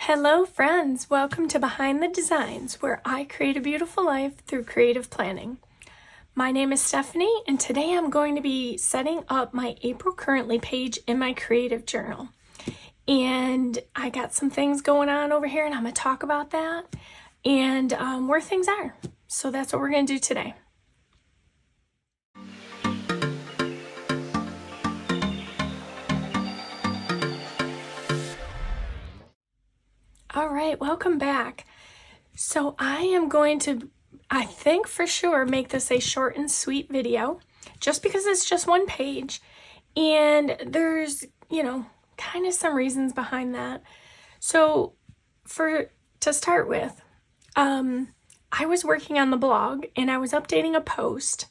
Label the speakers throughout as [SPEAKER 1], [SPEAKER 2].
[SPEAKER 1] Hello friends, welcome to Behind the Designs, where I create a beautiful life through creative planning. My name is Stephanie, and today I'm going to be setting up my April Currently page in my creative journal. And I got some things going on over here, and I'm going to talk about that and where things are. So that's what we're going to do today. All right, welcome back. So I am going to, I think for sure, make this a short and sweet video just because it's just one page. And there's, kind of some reasons behind that. So to start with, I was working on the blog and I was updating a post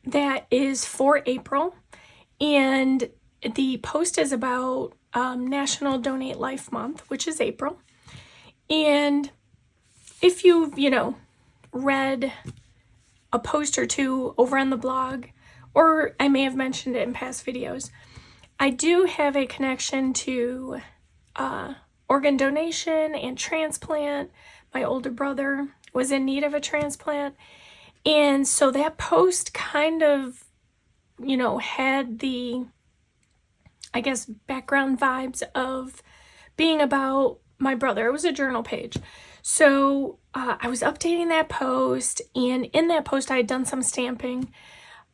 [SPEAKER 1] that is for April. And the post is about National Donate Life Month, which is April. And if you've, read a post or two over on the blog, or I may have mentioned it in past videos, I do have a connection to organ donation and transplant. My older brother was in need of a transplant. And so that post kind of, had the, background vibes of being about my brother. It was a journal page. So I was updating that post, and in that post I had done some stamping,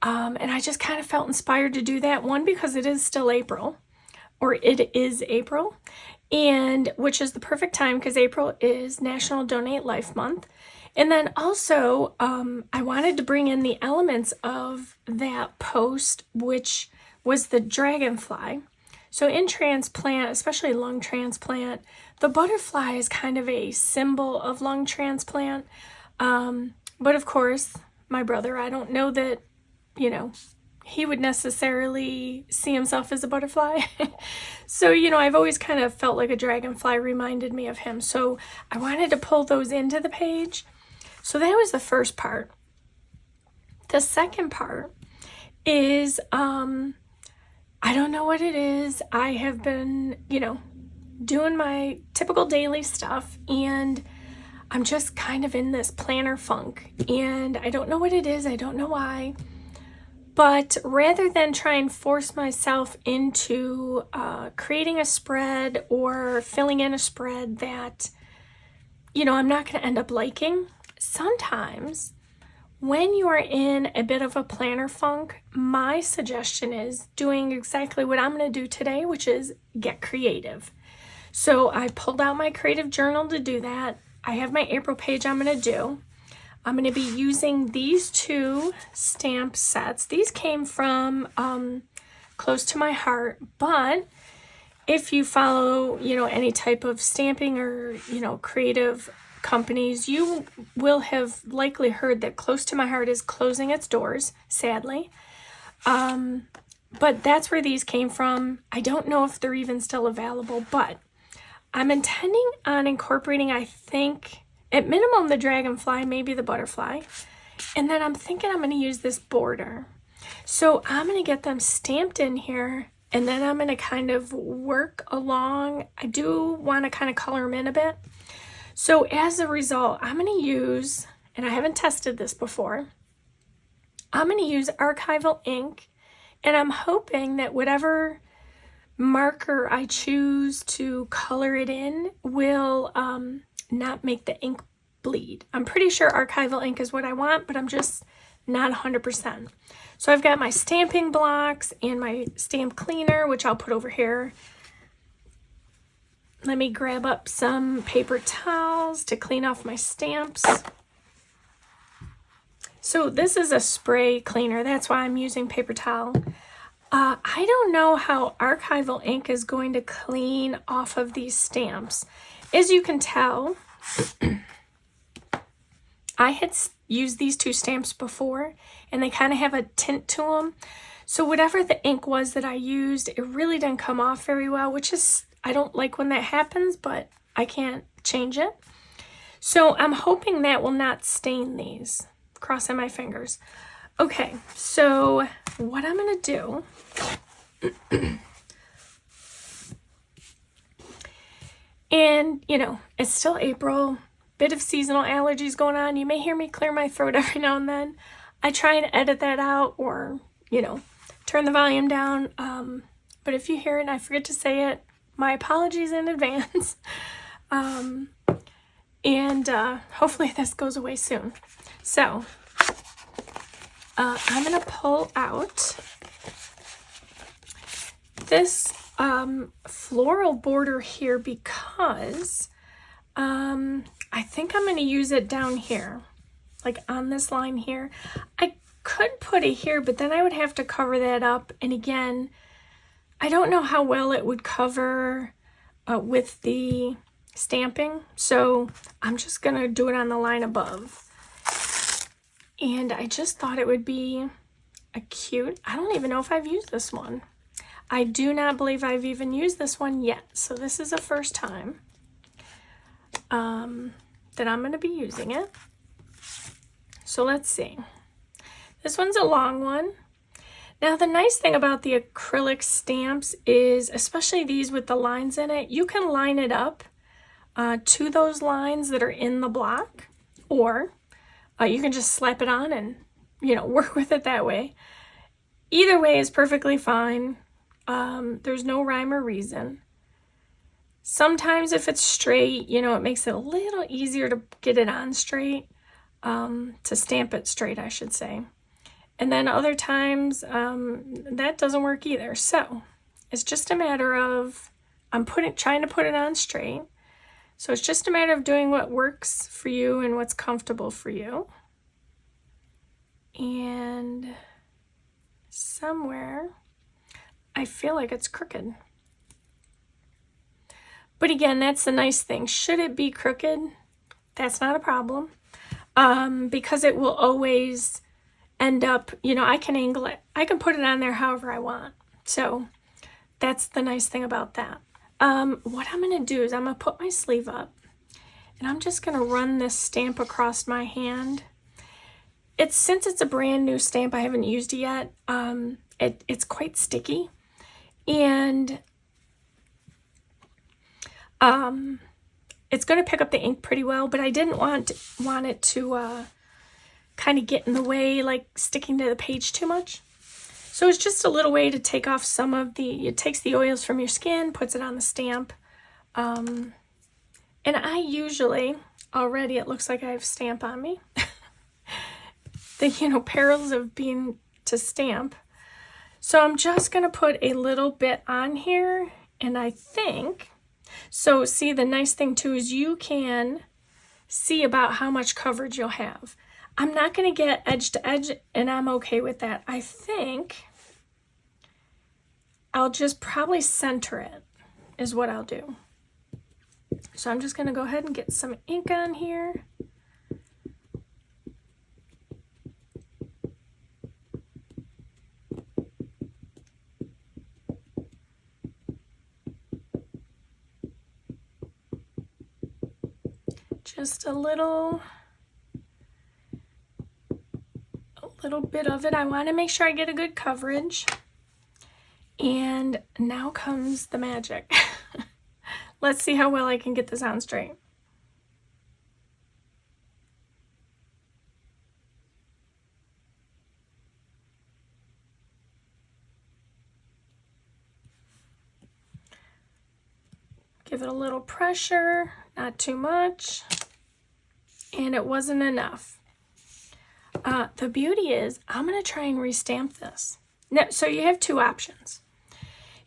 [SPEAKER 1] and I just kind of felt inspired to do that. One, because it is still April, or it is April, and which is the perfect time because April is National Donate Life Month. And then also I wanted to bring in the elements of that post, which was the dragonfly. So in transplant, especially lung transplant, the butterfly is kind of a symbol of lung transplant. But of course, my brother, I don't know that, he would necessarily see himself as a butterfly. So, I've always kind of felt like a dragonfly reminded me of him. So I wanted to pull those into the page. So that was the first part. The second part is, I don't know what it is. I have been, doing my typical daily stuff, and I'm just kind of in this planner funk, and I don't know what it is. I don't know why. But rather than try and force myself into creating a spread or filling in a spread that, I'm not going to end up liking, sometimes when you are in a bit of a planner funk, my suggestion is doing exactly what I'm going to do today, which is get creative. So I pulled out my creative journal to do that. I have my April page I'm going to do. I'm going to be using these two stamp sets. These came from Close to My Heart, but if you follow, any type of stamping or, creative companies, you will have likely heard that Close to My Heart is closing its doors, sadly. But that's where these came from. I don't know if they're even still available, but I'm intending on incorporating, I think, at minimum, the dragonfly, maybe the butterfly. And then I'm thinking I'm going to use this border. So I'm going to get them stamped in here, and then I'm going to kind of work along. I do want to kind of color them in a bit. So as a result, I'm going to use, and I haven't tested this before, I'm going to use archival ink, and I'm hoping that whatever marker I choose to color it in will not make the ink bleed. I'm pretty sure archival ink is what I want, but I'm just not 100%. So I've got my stamping blocks and my stamp cleaner, which I'll put over here. Let me grab up some paper towels to clean off my stamps. So this is a spray cleaner. That's why I'm using paper towel. I don't know how archival ink is going to clean off of these stamps. As you can tell, I had used these two stamps before, and they kind of have a tint to them. So whatever the ink was that I used, it really didn't come off very well, which is, I don't like when that happens, but I can't change it. So I'm hoping that will not stain these. Crossing my fingers. Okay, so what I'm going to do And, you know, it's still April, bit of seasonal allergies going on. You may hear me clear my throat every now and then. I try and edit that out or, you know, turn the volume down. But if you hear it and I forget to say it, my apologies in advance. And hopefully this goes away soon. So I'm going to pull out this floral border here because I think I'm going to use it down here, like on this line here. I could put it here, but then I would have to cover that up. And again, I don't know how well it would cover with the stamping. So I'm just going to do it on the line above. And I just thought it would be a cute, I don't even know if I've used this one. I do not believe I've even used this one yet. So this is the first time that I'm going to be using it. So let's see. This one's a long one. Now the nice thing about the acrylic stamps is, especially these with the lines in it, you can line it up to those lines that are in the block, or you can just slap it on and, you know, work with it that way. Either way is perfectly fine. There's no rhyme or reason. Sometimes if it's straight, you know, it makes it a little easier to get it on straight, to stamp it straight, I should say. And then other times, that doesn't work either. So it's just a matter of, trying to put it on straight. So it's just a matter of doing what works for you and what's comfortable for you. And somewhere, I feel like it's crooked. But again, that's the nice thing. Should it be crooked, that's not a problem. Because it will always end up, you know, I can angle it. I can put it on there however I want. So that's the nice thing about that. What I'm going to do is I'm going to put my sleeve up and I'm just going to run this stamp across my hand. Since it's a brand new stamp, I haven't used it yet. It's quite sticky, and it's going to pick up the ink pretty well, but I didn't want it to kind of get in the way, like sticking to the page too much. So it's just a little way to take off some of it takes the oils from your skin, puts it on the stamp. And I usually, already it looks like I have stamp on me. The, you know, perils of being to stamp. So I'm just going to put a little bit on here, and I think, so see, the nice thing too is you can see about how much coverage you'll have. I'm not going to get edge to edge, and I'm okay with that. I think I'll just probably center it is what I'll do. So I'm just going to go ahead and get some ink on here. Just a little bit of it. I want to make sure I get a good coverage. And now comes the magic. Let's see how well I can get this on straight. Give it a little pressure, not too much. And it wasn't enough. The beauty is, I'm going to try and restamp this. Now, so you have two options.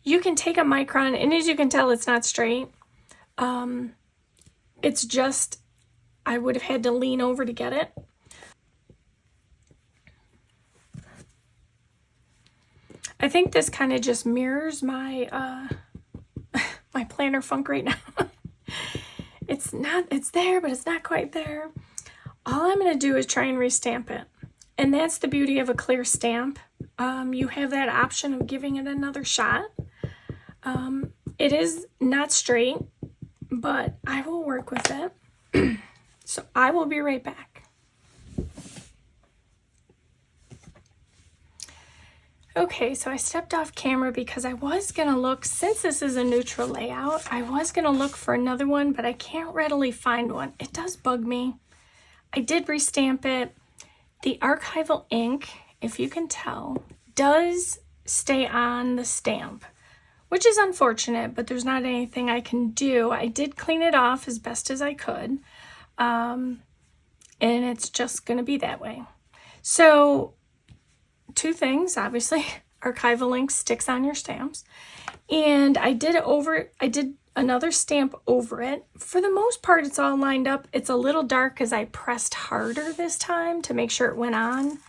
[SPEAKER 1] You can take a micron, and as you can tell, it's not straight. It's just, I would have had to lean over to get it. I think this kind of just mirrors my my planner funk right now. It's there, but it's not quite there. All I'm going to do is try and restamp it. And that's the beauty of a clear stamp. You have that option of giving it another shot. It is not straight, but I will work with it. So I will be right back. Okay, so I stepped off camera because I was gonna look, since this is a neutral layout, I was gonna look for another one, but I can't readily find one. It does bug me. I did restamp it. The archival ink, if you can tell, does stay on the stamp, which is unfortunate, but there's not anything I can do. I did clean it off as best as I could, and it's just gonna be that way. So, two things, obviously, archival ink sticks on your stamps, and I did another stamp over it. For the most part, it's all lined up. It's a little dark because I pressed harder this time to make sure it went on,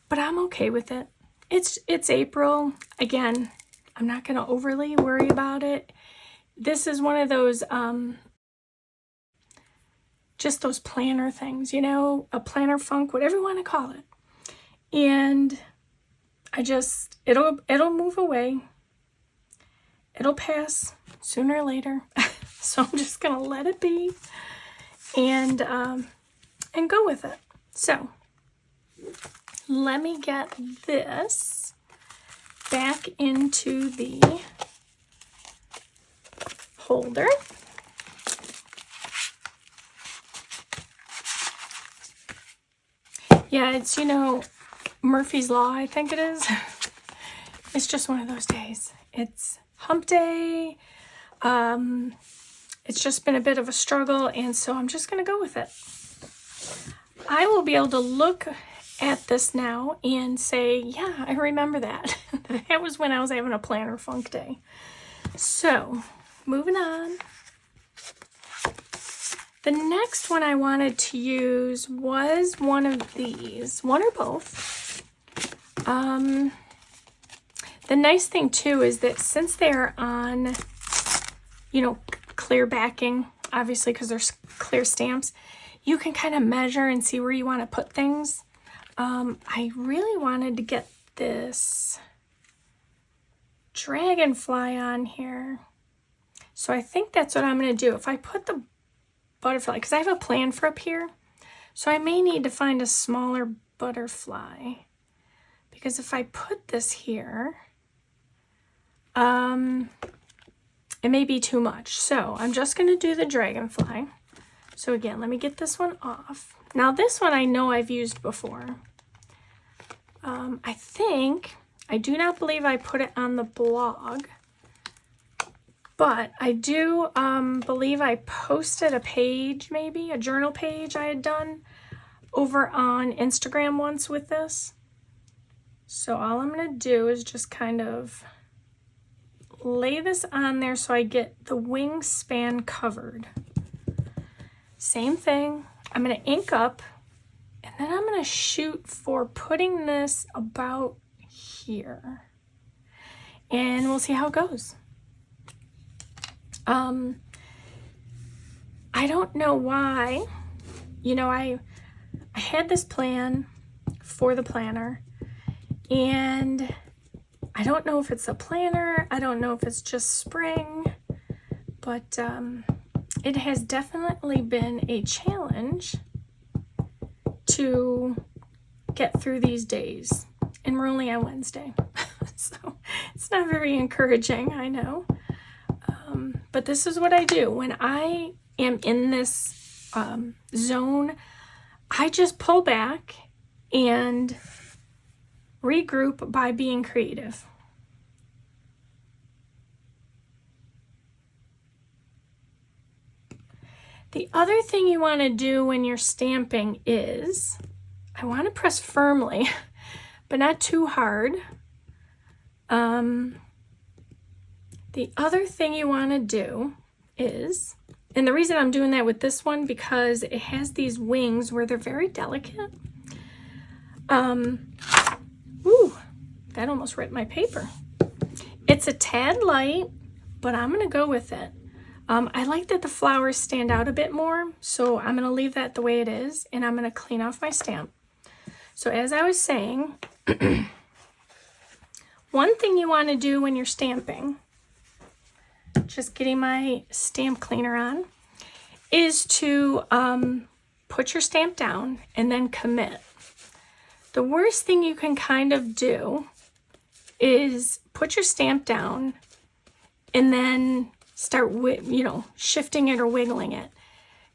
[SPEAKER 1] but I'm okay with it. It's April. Again, I'm not going to overly worry about it. This is one of those just those planner things, you know, a planner funk, whatever you want to call it. And it'll move away. It'll pass sooner or later. So I'm just gonna let it be and go with it. So let me get this back into the holder. Yeah, it's, you know, Murphy's Law, I think it is. It's just one of those days. It's hump day. It's just been a bit of a struggle, and so I'm just going to go with it. I will be able to look at this now and say, yeah, I remember that. That was when I was having a planner funk day. So, moving on. The next one I wanted to use was one of these, one or both. The nice thing too is that since they're on, you know, clear backing, obviously because they're clear stamps, you can kind of measure and see where you want to put things. I really wanted to get this Dragonfly on here. So I think that's what I'm going to do. If I put the butterfly, because I have a plan for up here, so I may need to find a smaller butterfly, because if I put this here, it may be too much. So I'm just going to do the Dragonfly. So again, let me get this one off. Now this one I know I've used before. I do not believe I put it on the blog, but I do believe I posted a page, maybe a journal page I had done over on Instagram once with this. So all I'm going to do is just kind of lay this on there so I get the wingspan covered. Same thing. I'm going to ink up, and then I'm going to shoot for putting this about here. And we'll see how it goes. I don't know why, you know, I had this plan for the planner, and I don't know if it's a planner, I don't know if it's just spring, but it has definitely been a challenge to get through these days, and we're only on Wednesday, so it's not very encouraging, I know. But this is what I do. When I am in this zone, I just pull back and regroup by being creative. The other thing you want to do when you're stamping is, I want to press firmly, but not too hard. The other thing you want to do is, and the reason I'm doing that with this one, because it has these wings where they're very delicate. Ooh, that almost ripped my paper. It's a tad light, but I'm going to go with it. I like that the flowers stand out a bit more, so I'm going to leave that the way it is, and I'm going to clean off my stamp. So as I was saying, one thing you want to do when you're stamping, just getting my stamp cleaner on, is to put your stamp down and then commit. The worst thing you can kind of do is put your stamp down and then start, shifting it or wiggling it.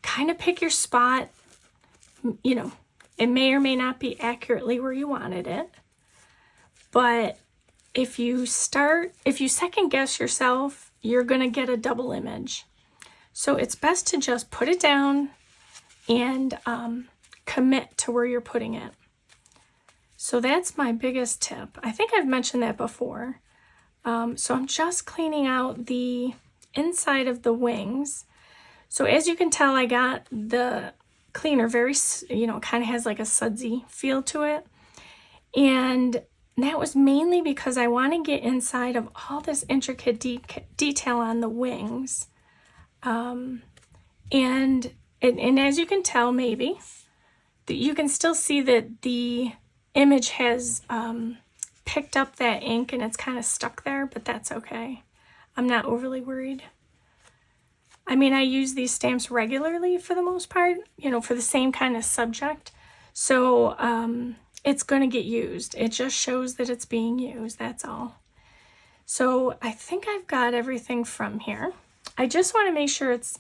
[SPEAKER 1] Kind of pick your spot. It may or may not be accurately where you wanted it. But if you second guess yourself, you're going to get a double image. So it's best to just put it down and commit to where you're putting it. So that's my biggest tip. I think I've mentioned that before. So I'm just cleaning out the inside of the wings. So as you can tell, I got the cleaner very, kind of has like a sudsy feel to it. And that was mainly because I want to get inside of all this intricate detail on the wings. And as you can tell, maybe, you can still see that the image has picked up that ink and it's kind of stuck there, but that's okay. I'm not overly worried. I mean, I use these stamps regularly for the most part, for the same kind of subject. So it's going to get used. It just shows that it's being used, that's all. So I think I've got everything from here. I just want to make sure it's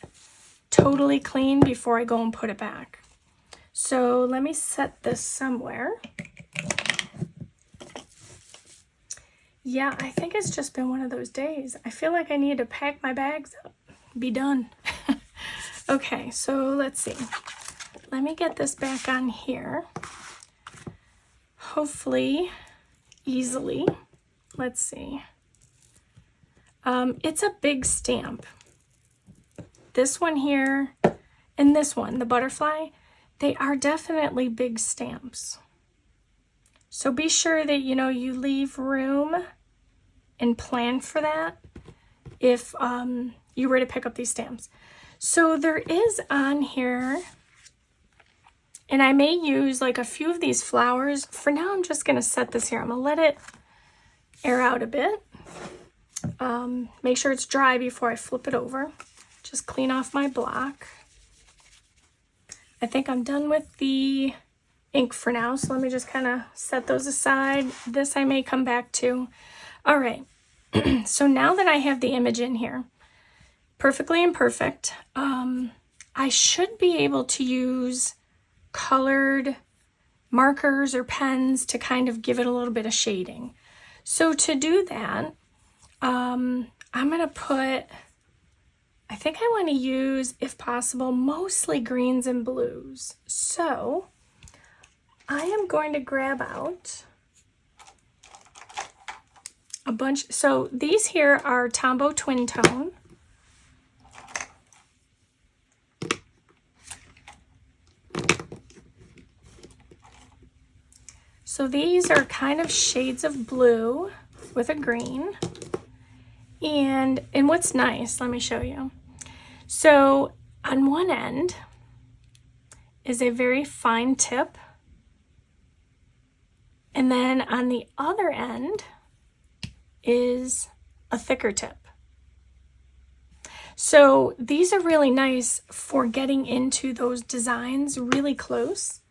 [SPEAKER 1] totally clean before I go and put it back. So let me set this somewhere. Yeah, I think it's just been one of those days. I feel like I need to pack my bags up. Be done. Okay, so let's see. Let me get this back on here. Hopefully, easily. Let's see. It's a big stamp. This one here and this one, the butterfly, they are definitely big stamps. So be sure that, you leave room and plan for that if you were to pick up these stamps. So there is on here, and I may use like a few of these flowers. For now, I'm just going to set this here. I'm going to let it air out a bit. Make sure it's dry before I flip it over. Just clean off my block. I think I'm done with the ink for now, so let me just kind of set those aside. This I may come back to. All right, so now that I have the image in here, perfectly imperfect, I should be able to use colored markers or pens to kind of give it a little bit of shading. So to do that, I'm going to put, I think I want to use, if possible, mostly greens and blues. So I am going to grab out a bunch. So these here are Tombow Twin Tone. So these are kind of shades of blue with a green. And what's nice, let me show you. So on one end is a very fine tip. And then on the other end is a thicker tip. So these are really nice for getting into those designs really close.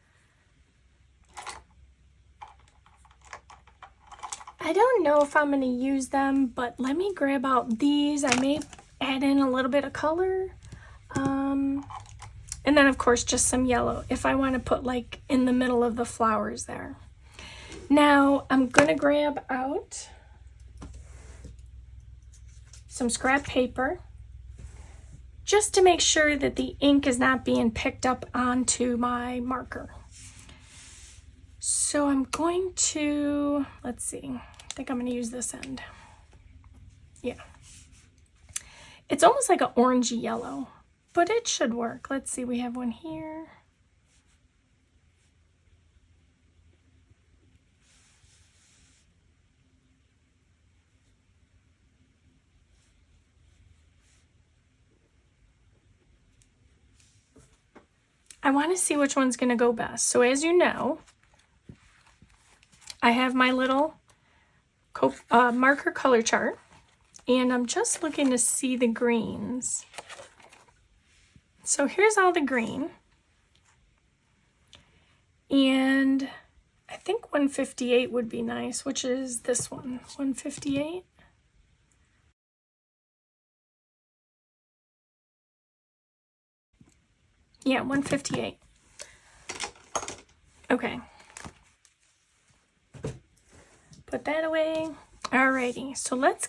[SPEAKER 1] I don't know if I'm going to use them, but let me grab out these. I may add in a little bit of color. And then, of course, just some yellow if I want to put like in the middle of the flowers there. Now, I'm going to grab out some scrap paper just to make sure that the ink is not being picked up onto my marker. So I'm going to, let's see, I think I'm going to use this end. Yeah. It's almost like an orangey yellow, but it should work. Let's see, we have one here. I want to see which one's going to go best. So as you know, I have my little marker color chart, and I'm just looking to see the greens. So here's all the green. And I I think 158 would be nice, which is this one, 158. Yeah, 158. Okay. Put that away. Alrighty, so let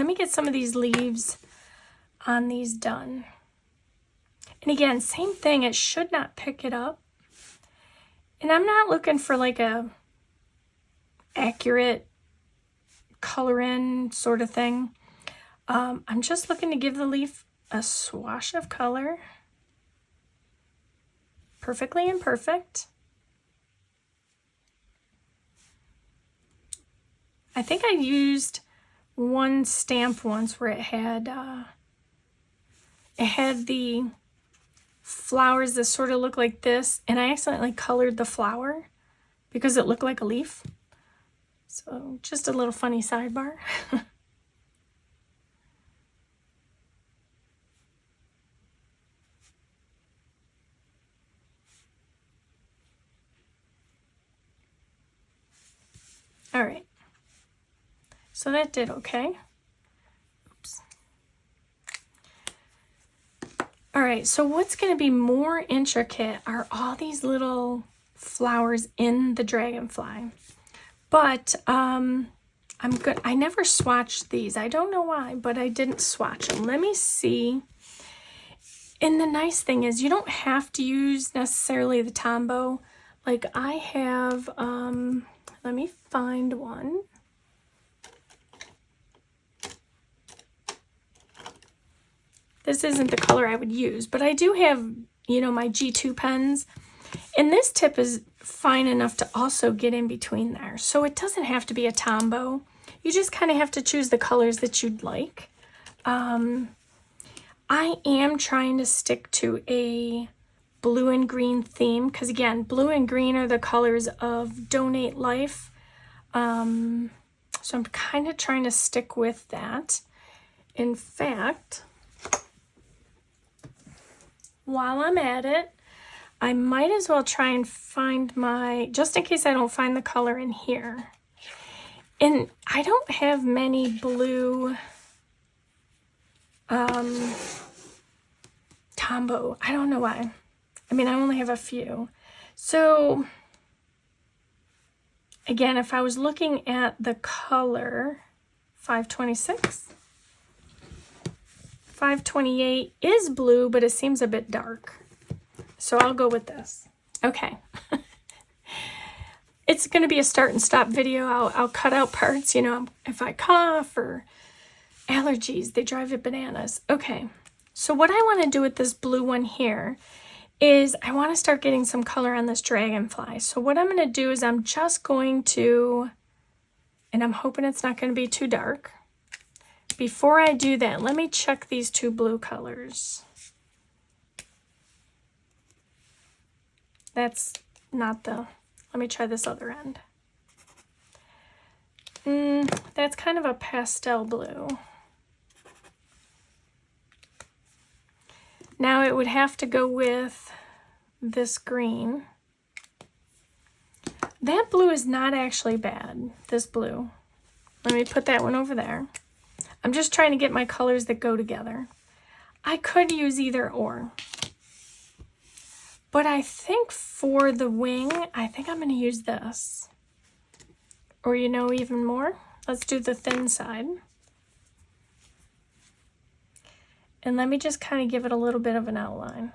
[SPEAKER 1] me get some of these leaves on these done. And again, same thing, it should not pick it up. And I'm not looking for like a accurate color in sort of thing. I'm just looking to give the leaf a swash of color. Perfectly imperfect. I think I used one stamp once where it had the flowers that sort of look like this, and I accidentally colored the flower because it looked like a leaf. So just a little funny sidebar. All right. So that did okay. Oops. All right, so what's going to be more intricate are all these little flowers in the dragonfly. But I'm good. I never swatched these. I don't know why, but I didn't swatch them. Let me see. And the nice thing is you don't have to use necessarily the Tombow. Like I have, let me find one. This isn't the color I would use, but I do have, you know, my G2 pens. And this tip is fine enough to also get in between there. So it doesn't have to be a Tombow. You just kind of have to choose the colors that you'd like. I am trying to stick to a blue and green theme because, again, blue and green are the colors of Donate Life. So I'm kind of trying to stick with that. In fact, while I'm at it, I might as well try and find just in case I don't find the color in here. And I don't have many blue Tombow. I don't know why. I mean, I only have a few. So again, if I was looking at the color 526, 528 is blue, but it seems a bit dark. So I'll go with this. Okay. It's going to be a start and stop video. I'll cut out parts, you know, if I cough or allergies, they drive it bananas. Okay. So what I want to do with this blue one here is I want to start getting some color on this dragonfly. So what I'm going to do is I'm just going to, and I'm hoping it's not going to be too dark. Before I do that, let me check these two blue colors. That's not the, let me try this other end. That's kind of a pastel blue. Now it would have to go with this green. That blue is not actually bad, this blue. Let me put that one over there. I'm just trying to get my colors that go together. I could use either or. But I think for the wing, I think I'm going to use this. Or you know, even more. Let's do the thin side. And let me just kind of give it a little bit of an outline.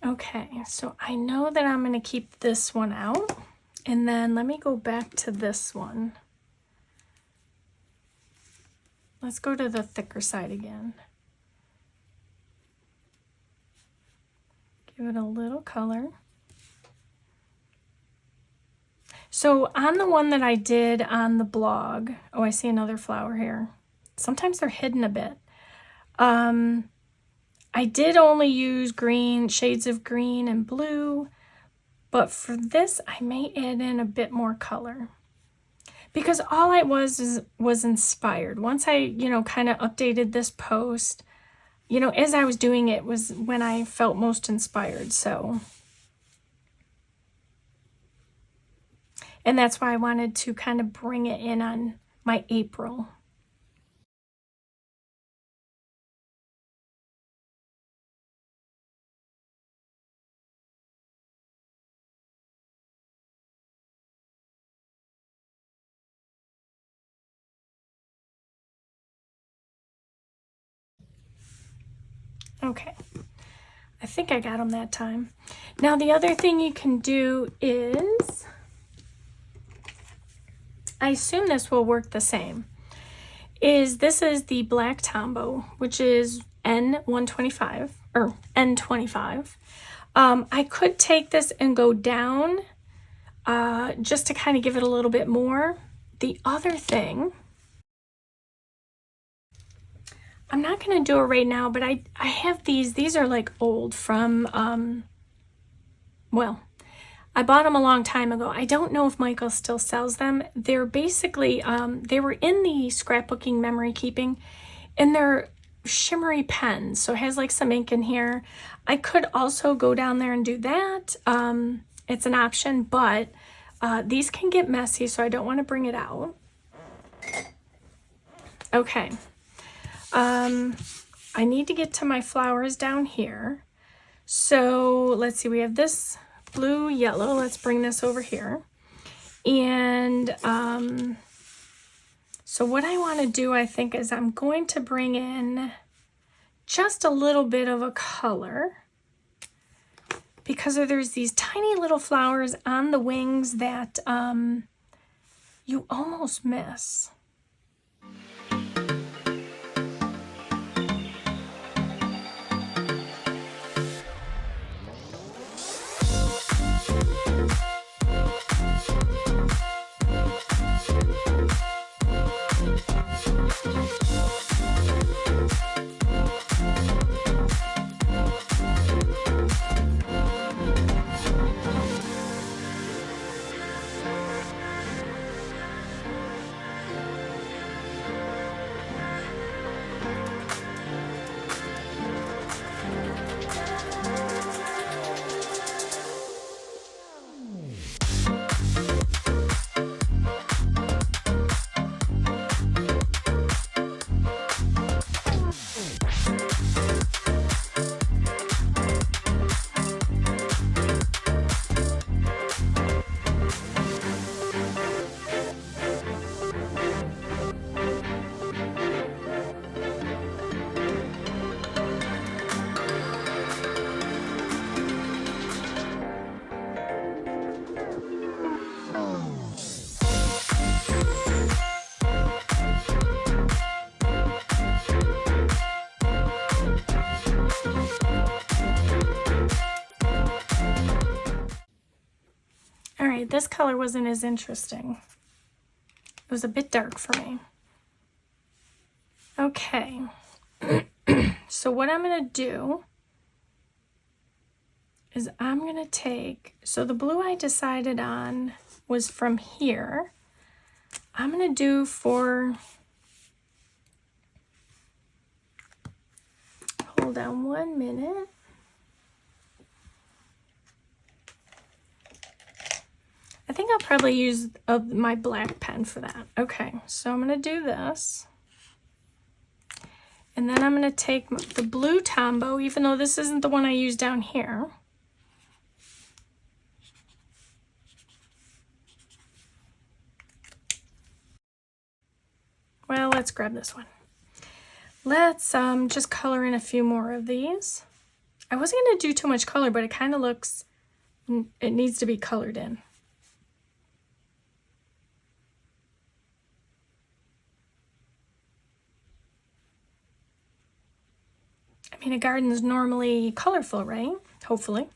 [SPEAKER 1] Okay, so I know that I'm going to keep this one out. And then let me go back to this one. Let's go to the thicker side again. Give it a little color. So on the one that I did on the blog, oh, I see another flower here. Sometimes they're hidden a bit. I did only use green, shades of green and blue, but for this, I may add in a bit more color. Because all I was inspired. Once I, kind of updated this post, as I was doing it was when I felt most inspired, so. And that's why I wanted to kind of bring it in on my April. Okay, I think I got them that time. Now the other thing you can do is, I assume this will work the same, this is the black Tombow, which is N125 or N25. I could take this and go down just to kind of give it a little bit more. The other thing, I'm not going to do it right now, but I have these are like old from, well, I bought them a long time ago. I don't know if Michael still sells them. They're basically, they were in the scrapbooking memory keeping, and they're shimmery pens. So it has like some ink in here. I could also go down there and do that. It's an option, but these can get messy, so I don't want to bring it out. Okay. I need to get to my flowers down here. So let's see, we have this blue, yellow. Let's bring this over here. And so what I want to do, I think, is I'm going to bring in just a little bit of a color, because there's these tiny little flowers on the wings that you almost miss. All right, this color wasn't as interesting. It was a bit dark for me. Okay, so what I'm going to do is I'm going to take, so the blue I decided on was from here. I'm going to do for, hold on 1 minute. I think I'll probably use my black pen for that. Okay, so I'm going to do this. And then I'm going to take the blue Tombow, even though this isn't the one I use down here. Well, let's grab this one. Let's just color in a few more of these. I wasn't going to do too much color, but it kind of looks, it needs to be colored in. I mean, a garden is normally colorful, right? Hopefully.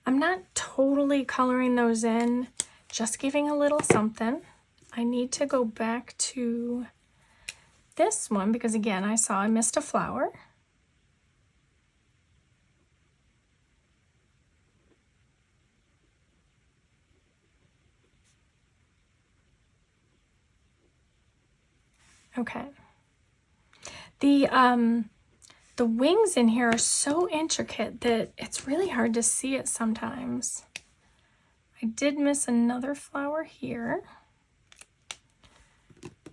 [SPEAKER 1] I'm not totally coloring those in, just giving a little something. I need to go back to this one because again, I saw I missed a flower. Okay. The wings in here are so intricate that it's really hard to see it sometimes. I did miss another flower here,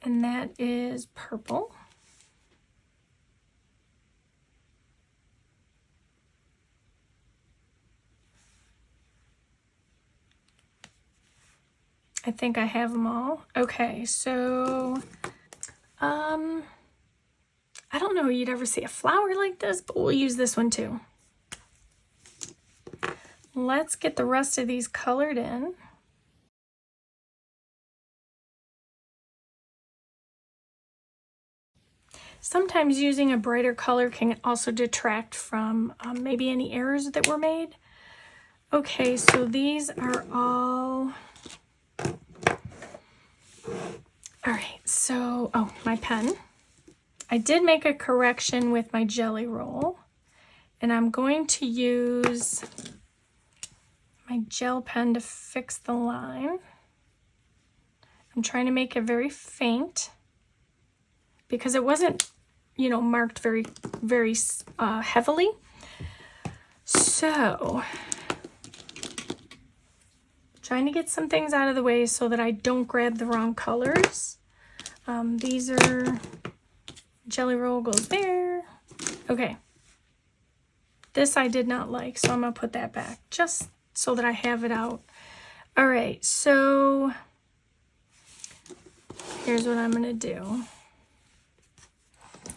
[SPEAKER 1] and that is purple. I think I have them all. Okay, so, I don't know you'd ever see a flower like this, but we'll use this one too. Let's get the rest of these colored in. Sometimes using a brighter color can also detract from maybe any errors that were made. Okay, so these are all right, so, oh, my pen. I did make a correction with my jelly roll, and I'm going to use my gel pen to fix the line. I'm trying to make it very faint because it wasn't, you know, marked very heavily. So, trying to get some things out of the way so that I don't grab the wrong colors. These are, jelly roll goes there. Okay. This I did not like, so I'm gonna put that back just so that I have it out. All right, so here's what I'm gonna do.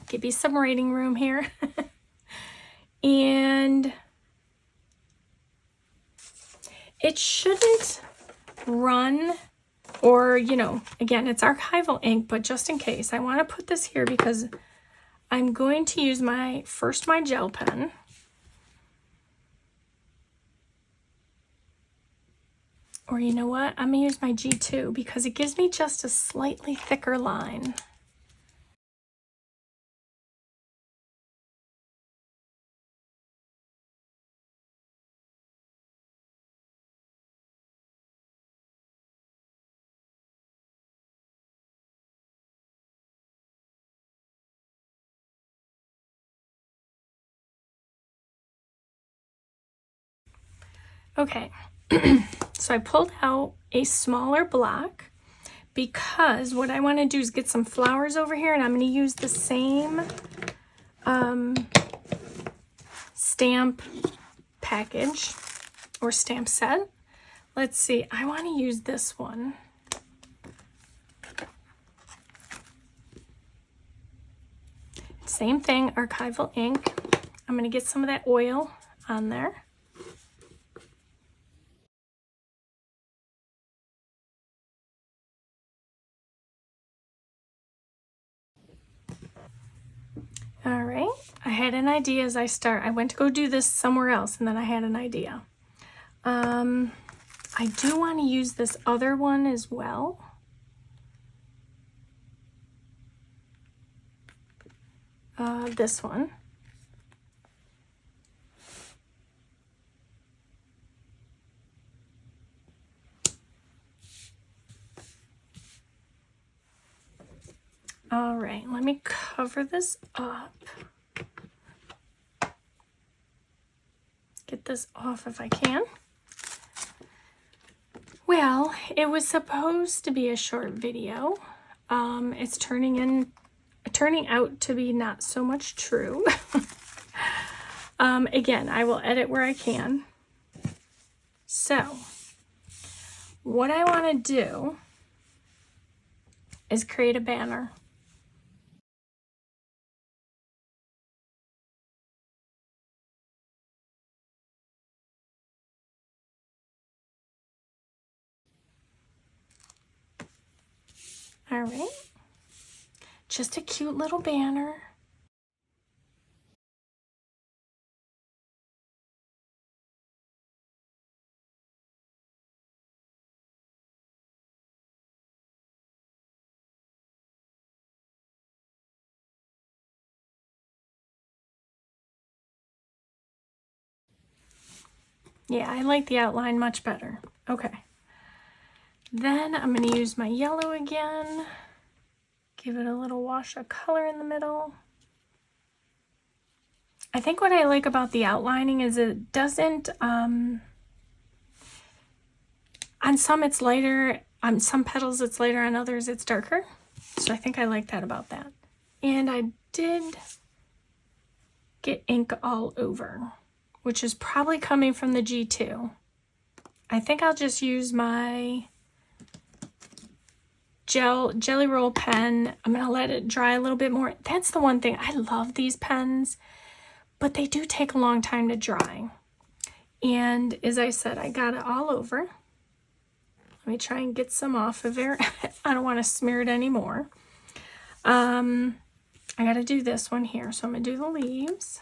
[SPEAKER 1] Give you some reading room here. And it shouldn't run, or, you know, again, it's archival ink, but just in case, I want to put this here because I'm going to use my gel pen. Or you know what? I'm going to use my G2 because it gives me just a slightly thicker line. Okay, so I pulled out a smaller block because what I want to do is get some flowers over here, and I'm going to use the same stamp package or stamp set. Let's see, I want to use this one. Same thing, archival ink. I'm going to get some of that oil on there. All right, I had an idea as I went to go do this somewhere else, and then I had an idea. I do want to use this other one as well. This one. All right, let me cover this up. Get this off if I can. Well, it was supposed to be a short video. It's turning out to be not so much true. Again, I will edit where I can. So, what I want to do is create a banner. All right, just a cute little banner. Yeah, I like the outline much better. Okay. Then I'm going to use my yellow again. Give it a little wash of color in the middle. I think what I like about the outlining is it doesn't, on some it's lighter, on some petals it's lighter, on others it's darker. So I think I like that about that. And I did get ink all over, which is probably coming from the G2. I think I'll just use my jelly roll pen. I'm going to let it dry a little bit more. That's the one thing. I love these pens, but they do take a long time to dry. And as I said, I got it all over. Let me try and get some off of there. I don't want to smear it anymore. I got to do this one here. So I'm going to do the leaves.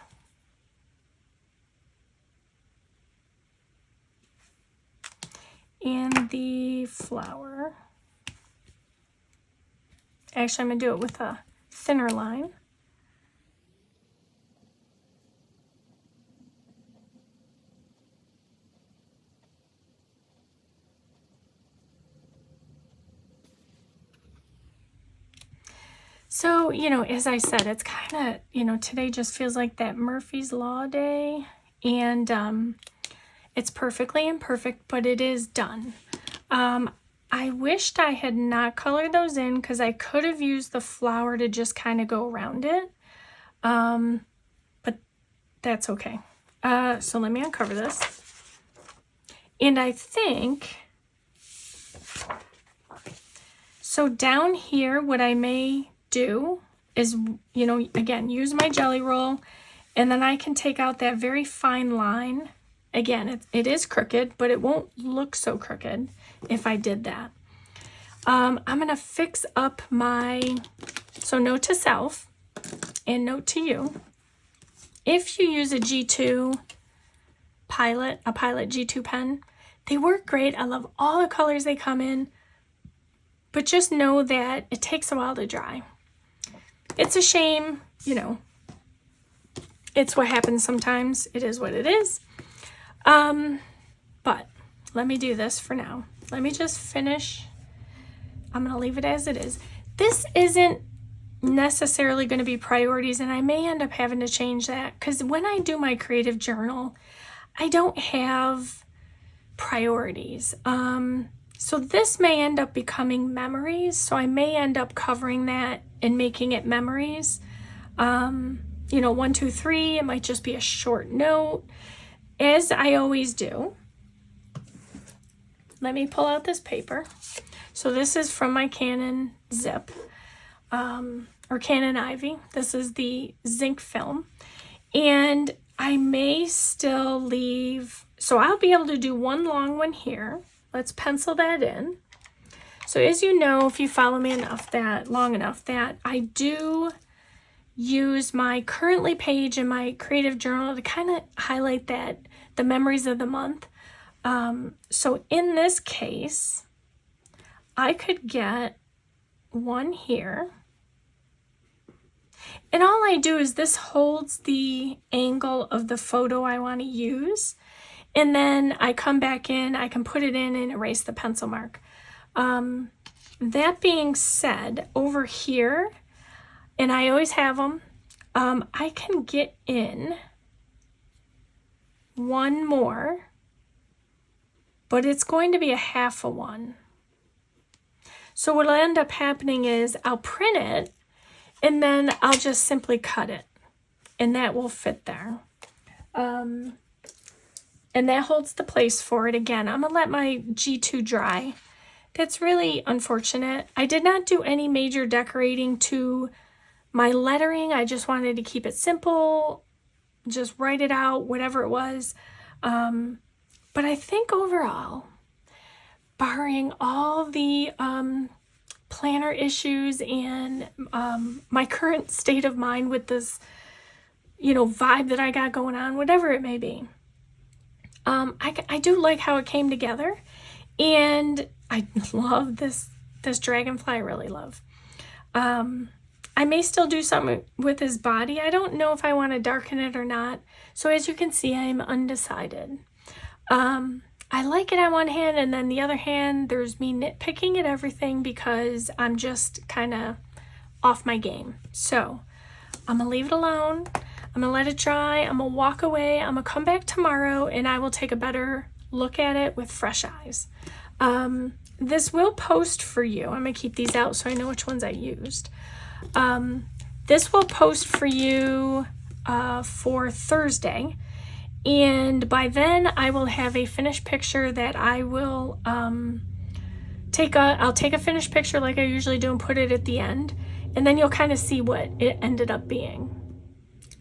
[SPEAKER 1] And the flower. Actually, I'm going to do it with a thinner line. So, you know, as I said, it's kind of, you know, today just feels like that Murphy's Law day. And it's perfectly imperfect, but it is done. I wished I had not colored those in because I could have used the flower to just kind of go around it. But that's okay. So let me uncover this. And I think, so down here, what I may do is, you know, again, use my jelly roll, and then I can take out that very fine line. Again, it is crooked, but it won't look so crooked if I did that. I'm going to fix up my, so note to self and note to you, if you use a G2 Pilot, a Pilot G2 pen, they work great. I love all the colors they come in, but just know that it takes a while to dry. It's a shame, you know, it's what happens sometimes. It is what it is. But let me do this for now. Let me just finish. I'm going to leave it as it is. This isn't necessarily going to be priorities, and I may end up having to change that because when I do my creative journal, I don't have priorities. So this may end up becoming memories. So I may end up covering that and making it memories. You know, 1, 2, 3, it might just be a short note, as I always do. Let me pull out this paper. So this is from my Canon Zip, or Canon Ivy. This is the zinc film. And I may still leave, so I'll be able to do one long one here. Let's pencil that in. So as you know, if you follow me long enough, that I do use my currently page in my creative journal to kind of highlight that, the memories of the month. So in this case, I could get one here. And all I do is this holds the angle of the photo I want to use. And then I come back in, I can put it in and erase the pencil mark. That being said, over here, and I always have them, I can get in one more, but it's going to be a half a one. So what'll end up happening is I'll print it, and then I'll just simply cut it, and that will fit there. And that holds the place for it. Again, I'm going to let my G2 dry. That's really unfortunate. I did not do any major decorating to my lettering. I just wanted to keep it simple, just write it out, whatever it was. But I think overall, barring all the planner issues and my current state of mind with this, you know, vibe that I got going on, whatever it may be, I do like how it came together, and I love this dragonfly. I really love. I may still do something with his body. I don't know if I want to darken it or not. So as you can see, I'm undecided. I like it on one hand, and then the other hand, there's me nitpicking at everything because I'm just kind of off my game. So I'm gonna leave it alone. I'm gonna let it dry. I'm gonna walk away. I'm gonna come back tomorrow and I will take a better look at it with fresh eyes. This will post for you. I'm gonna keep these out so I know which ones I used. This will post for you for Thursday. And by then I will have a finished picture that I will I'll take a finished picture like I usually do and put it at the end. And then you'll kind of see what it ended up being.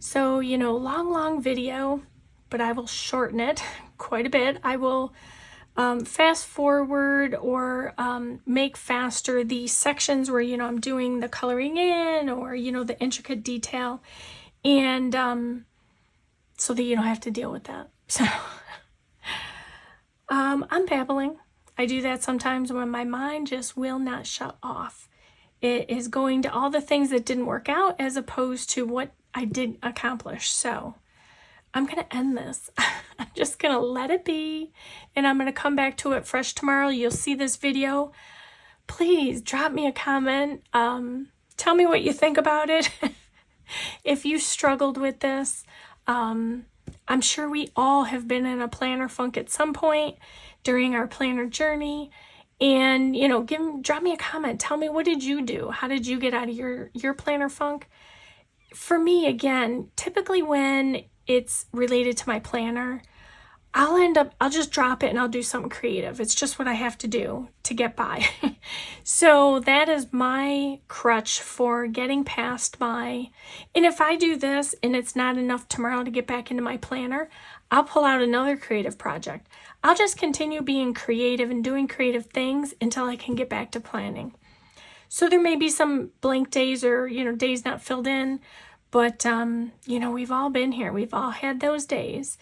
[SPEAKER 1] So, you know, long video, but I will shorten it quite a bit. I will fast forward or make faster the sections where, you know, I'm doing the coloring in or, you know, the intricate detail. And so that you don't have to deal with that. So I'm babbling. I do that sometimes when my mind just will not shut off. It is going to all the things that didn't work out as opposed to what I did accomplish. So I'm going to end this. I'm just going to let it be, and I'm going to come back to it fresh tomorrow. You'll see this video. Please drop me a comment. Tell me what you think about it. If you struggled with this, I'm sure we all have been in a planner funk at some point during our planner journey. And, you know, drop me a comment. Tell me, what did you do? How did you get out of your planner funk? For me, again, typically when it's related to my planner, I'll just drop it and I'll do something creative. It's just what I have to do to get by. So that is my crutch for getting past and if I do this and it's not enough tomorrow to get back into my planner, I'll pull out another creative project. I'll just continue being creative and doing creative things until I can get back to planning. So there may be some blank days or, you know, days not filled in, but, you know, we've all been here. We've all had those days.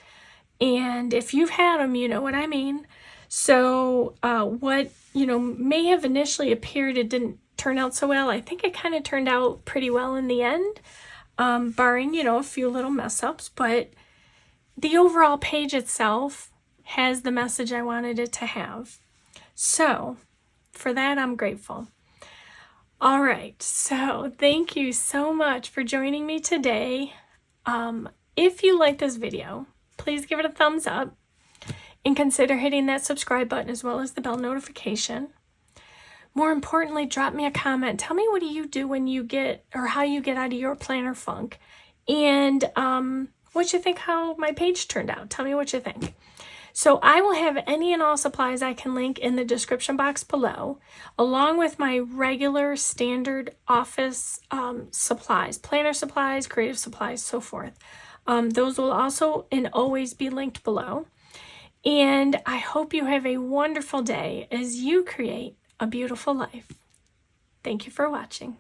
[SPEAKER 1] And if you've had them, you know what I mean. So what, you know, may have initially appeared it didn't turn out so well, I think it kind of turned out pretty well in the end, barring, you know, a few little mess ups. But the overall page itself has the message I wanted it to have. So for that, I'm grateful. All right, so thank you so much for joining me today. If you like this video, please give it a thumbs up and consider hitting that subscribe button as well as the bell notification. More importantly, drop me a comment. Tell me, what do you do when you get, or how you get out of your planner funk, and what you think how my page turned out. Tell me what you think. So I will have any and all supplies I can link in the description box below, along with my regular standard office supplies, planner supplies, creative supplies, so forth. Those will also and always be linked below. And I hope you have a wonderful day as you create a beautiful life. Thank you for watching.